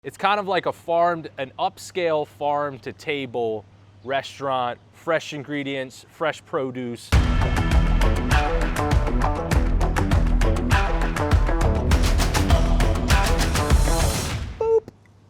It's kind of like an upscale farm to table restaurant, fresh ingredients, fresh produce. Boop.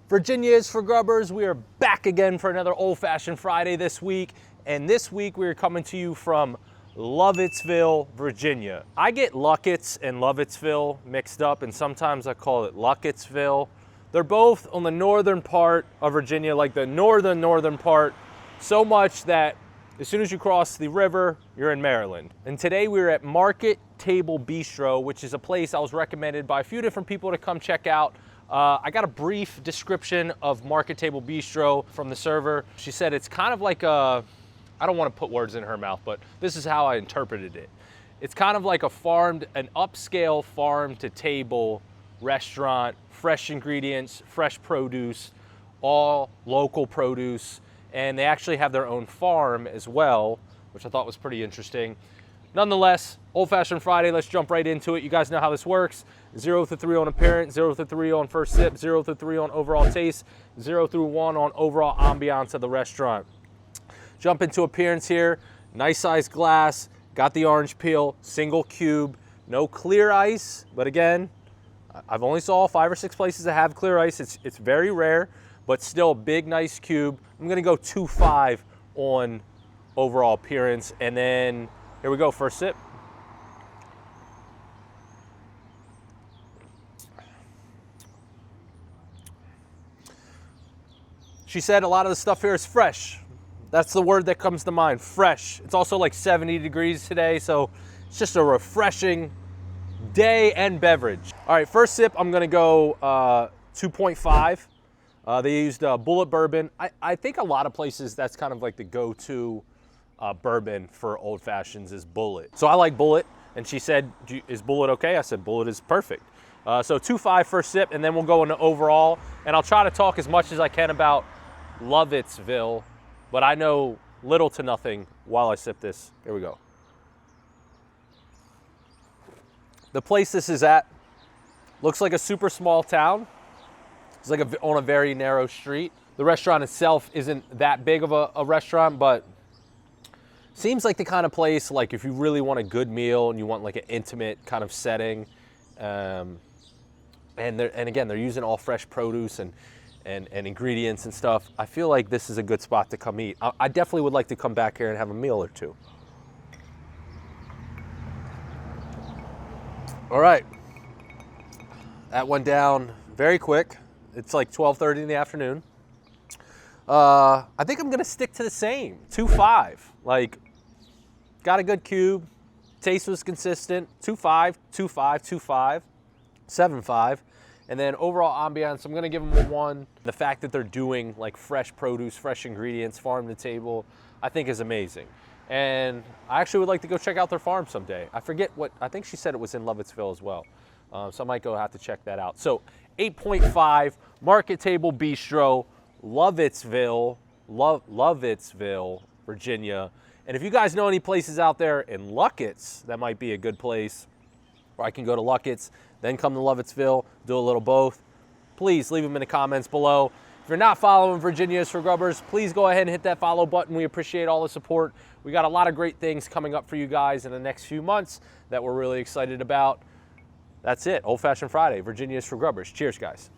Virginia is for Grubbers. We are back again for another Old Fashioned Friday this week. And this week we are coming to you from Lovettsville, Virginia. I get Luckett's and Lovettsville mixed up, and sometimes I call it Luckettsville. They're both on the northern part of Virginia, like the northern part, so much that as soon as you cross the river, you're in Maryland. And today we're at Market Table Bistro, which is a place I was recommended by a few different people to come check out. I got a brief description of Market Table Bistro from the server. She said it's kind of like I don't want to put words in her mouth, but this is how I interpreted it. It's kind of like an upscale farm to table restaurant, fresh ingredients, fresh produce, all local produce, and they actually have their own farm as well, which I thought was pretty interesting. Nonetheless, Old Fashioned Friday, let's jump right into it. You guys know how this works. 0 through 3 on appearance, 0 through 3 on first sip, 0 through 3 on overall taste, 0 through 1 on overall ambiance of the restaurant. Jump into appearance here. Nice sized glass, got the orange peel, single cube, no clear ice, but again, I've only saw 5 or 6 places that have clear ice. It's very rare, but still a big, nice cube. I'm gonna go 2.5 on overall appearance. And then here we go, first sip. She said a lot of the stuff here is fresh. That's the word that comes to mind, fresh. It's also like 70 degrees today, so it's just a refreshing day and beverage. All right, first sip, I'm gonna go 2.5. They used Bullet bourbon. I think a lot of places that's kind of like the go-to bourbon for old fashions is Bullet. So I like Bullet, and she said, is Bullet okay? I said, Bullet is perfect. So 2.5 first sip, and then we'll go into overall, and I'll try to talk as much as I can about Lovettsville, but I know little to nothing while I sip this. Here we go. The place this is at looks like a super small town. It's like on a very narrow street. The restaurant itself isn't that big of a restaurant, but seems like the kind of place, like if you really want a good meal and you want like an intimate kind of setting, and again, they're using all fresh produce and ingredients and stuff. I feel like this is a good spot to come eat. I definitely would like to come back here and have a meal or two. All right, that went down very quick. It's like 12:30 in the afternoon. I think I'm gonna stick to the same, 2.5. Like, got a good cube, taste was consistent, 2.5, 2.5, 2.5, 7.5. And then overall ambiance, I'm gonna give them a 1. The fact that they're doing like fresh produce, fresh ingredients, farm to table, I think is amazing. And I actually would like to go check out their farm someday. I forget I think she said it was in Lovettsville as well. So I might go have to check that out. So 8.5, Market Table Bistro, Lovettsville, Virginia. And if you guys know any places out there in Luckett's, that might be a good place. Or I can go to Luckett's, then come to Lovettsville, do a little both. Please leave them in the comments below. If you're not following Virginia's for Grubbers, please go ahead and hit that follow button. We appreciate all the support. We got a lot of great things coming up for you guys in the next few months that we're really excited about. That's it, Old Fashioned Friday, Virginia's for Grubbers. Cheers, guys.